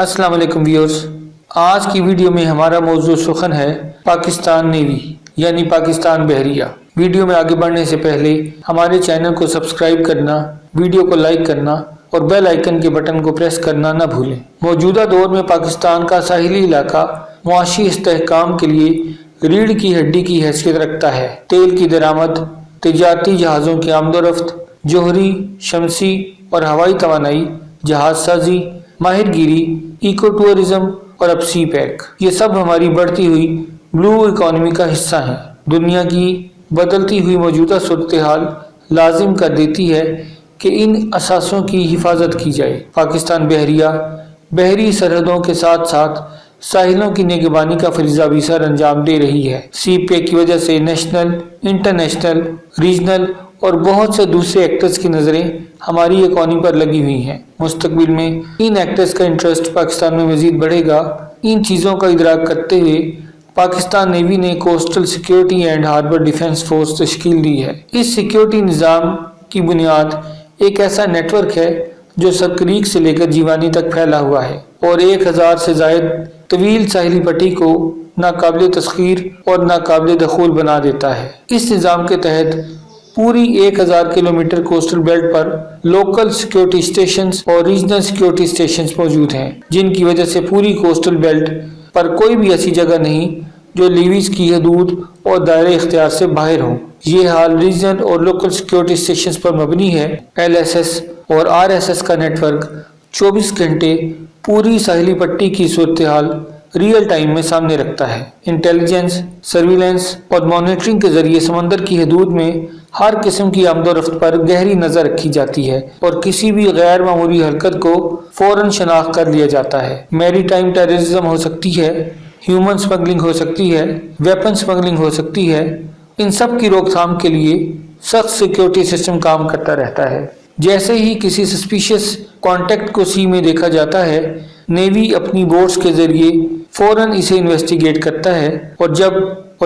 अस्सलाम वालेकुम व्यूअर्स। आज की वीडियो में हमारा मौजूद सुखन है पाकिस्तान नेवी यानी पाकिस्तान बहरिया। वीडियो में आगे बढ़ने से पहले हमारे चैनल को सब्सक्राइब करना, वीडियो को लाइक करना और बेल आइकन के बटन को प्रेस करना न भूलें। मौजूदा दौर में पाकिस्तान का साहिली इलाका मुआशी इस्तेहकाम के लिए रीढ़ की हड्डी की हैसियत रखता है। तेल की दरामद, तिजारती जहाज़ों की आमदोरफ्त, जोहरी, शमसी और हवाई तवानाई, जहाज साजी, माहिरगिरी, इको टूरिज्म और अब सी पैक, ये सब हमारी बढ़ती हुई ब्लू इकॉनमी का हिस्सा हैं। दुनिया की बदलती हुई मौजूदा सूरत हाल लाजिम कर देती है कि इन असासों की हिफाजत की जाए। पाकिस्तान बहरिया बहरी सरहदों के साथ साथ साहिलों की निगरानी का फरीजा भी सर अंजाम दे रही है। सी पैक की वजह से नेशनल, इंटरनेशनल, रीजनल और बहुत से दूसरे एक्टर्स की नज़रें हमारी इकॉनमी पर लगी हुई हैं। मुस्तकबिल में इन एक्टर्स का इंटरेस्ट पाकिस्तान में मजीद बढ़ेगा। इन चीज़ों का इदराक करते हुए पाकिस्तान नेवी ने coastal security and harbour defence force तश्कील दी है। इस सिक्योरिटी निज़ाम की बुनियाद एक ऐसा नेटवर्क है जो सरक्रीक से लेकर जीवानी तक फैला हुआ है और 1000 से ज़ायद तवील साहिली पट्टी को नाकाबिल तस्खीर और नाकाबिल दखूल बना देता है। इस निज़ाम के तहत पूरी 1000 किलोमीटर कोस्टल बेल्ट पर लोकल सिक्योरिटी स्टेशंस और रीजनल सिक्योरिटी स्टेशंस मौजूद हैं, जिनकी वजह से पूरी कोस्टल बेल्ट पर कोई भी ऐसी जगह नहीं जो लीवीज की हदूद और दायरे इख्तियार से बाहर हो। ये हाल रीजनल और लोकल सिक्योरिटी स्टेशंस पर मबनी है। LSS और RSS का नेटवर्क 24 घंटे पूरी साहिली पट्टी की सूरत हाल रियल टाइम में सामने रखता है। इंटेलिजेंस, सर्विलेंस और मॉनिटरिंग के जरिए समंदर की हदूद में हर किस्म की आमदोरफ्त पर गहरी नजर रखी जाती है और किसी भी गैर मामूली हरकत को फौरन शनाख्त कर लिया जाता है। मैरी टाइम टेररिज्म हो सकती है, ह्यूमन स्मगलिंग हो सकती है, वेपन स्मगलिंग हो सकती है। इन सब की रोकथाम के लिए सख्त सिक्योरिटी सिस्टम काम करता रहता है। जैसे ही किसी सस्पिशियस कॉन्टेक्ट को सी में देखा जाता है, नेवी अपनी बोट्स के जरिए फौरन इसे इन्वेस्टिगेट करता है और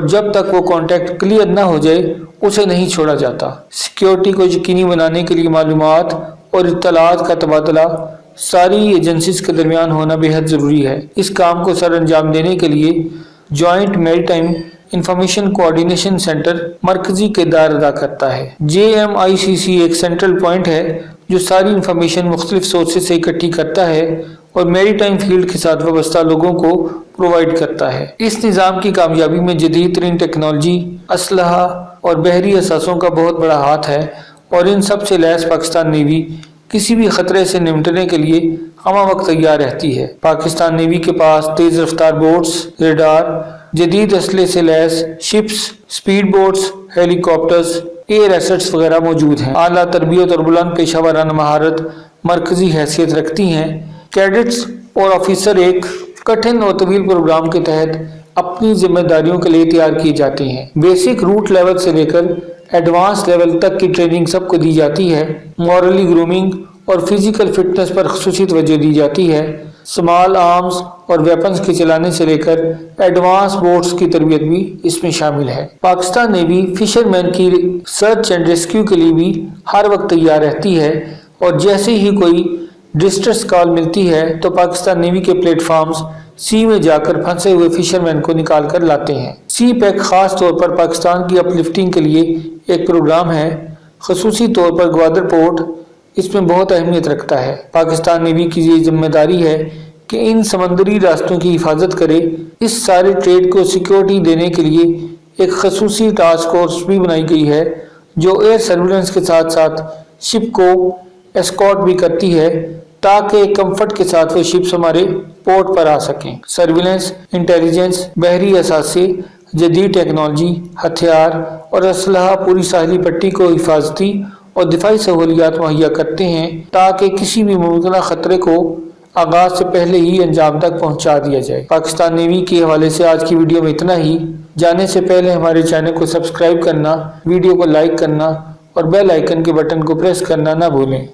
जब तक वो कॉन्टेक्ट क्लियर ना हो जाए उसे नहीं छोड़ा जाता। सिक्योरिटी को यकीनी बनाने के लिए मालूमात और इत्तलात का तबादला सारी एजेंसीज के दरमियान होना बेहद ज़रूरी है। इस काम को सर अंजाम देने के लिए joint maritime information coordination centre मरकजी किरदार अदा करता है। JMICC एक सेंट्रल पॉइंट है जो सारी इंफॉर्मेशन मुख्तलिफ सोर्सेज से इकट्ठी करता है और मैरीटाइम फील्ड के साथ वाबस्ता लोगों को प्रोवाइड करता है। इस निज़ाम की कामयाबी में जदीद तरीन टेक्नोलॉजी, असलहा और बहरी असासों का बहुत बड़ा हाथ है और इन सब से लैस पाकिस्तान नेवी किसी भी खतरे से निपटने के लिए हमा वक्त तैयार रहती है। पाकिस्तान नेवी के पास तेज रफ्तार बोट्स, रेडार, जदीद असले से लैस ships, speed boats, helicopters, air assets वगैरह मौजूद हैं। आला तरबियत और बुलंद पेशा वराना महारत मरकजी हैसियत रखती हैं। कैडेट्स और ऑफिसर एक कठिन और तवील प्रोग्राम के तहत अपनी जिम्मेदारियों के लिए तैयार किए जाते हैं। बेसिक रूट लेवल से लेकर एडवांस लेवल तक की ट्रेनिंग सबको दी जाती है। मॉरली ग्रूमिंग और फिजिकल फिटनेस पर खुसूसी तवज्जो दी जाती है। स्मॉल आर्म्स और वेपन्स के चलाने से लेकर एडवांस बोट्स की तरबियत भी इसमें शामिल है। पाकिस्तान नेवी फिशरमैन की सर्च एंड रेस्क्यू के लिए भी हर वक्त तैयार रहती है और जैसे ही कोई डिस्ट्रेस कॉल मिलती है तो पाकिस्तान नेवी के प्लेटफॉर्म्स सी में जाकर फंसे हुए फिशरमैन को निकाल कर लाते हैं। सी पैक खास तौर पर पाकिस्तान की अपलिफ्टिंग के लिए एक प्रोग्राम है। खसूसी तौर पर ग्वादर पोर्ट इसमें बहुत अहमियत रखता है। पाकिस्तान नेवी की ये जिम्मेदारी है कि इन समंदरी रास्तों की हिफाजत करे। इस सारे ट्रेड को सिक्योरिटी देने के लिए एक खसूसी टास्क फोर्स भी बनाई गई है जो एयर सर्विलेंस के साथ साथ शिप को एस्कॉर्ट भी करती है ताकि कंफर्ट के साथ वो शिप्स हमारे पोर्ट पर आ सकें। सर्विलेंस, इंटेलिजेंस, बहरी असासे, जदीद टेक्नोलॉजी, हथियार और असलहा पूरी साहिली पट्टी को हिफाजती और दिफाई सहूलियात मुहैया करते हैं ताकि किसी भी मुमकिन खतरे को आगाज से पहले ही अंजाम तक पहुंचा दिया जाए। पाकिस्तान नेवी के हवाले से आज की वीडियो में इतना ही। जाने से पहले हमारे चैनल को सब्सक्राइब करना, वीडियो को लाइक करना और बेल आइकन के बटन को प्रेस करना ना भूलें।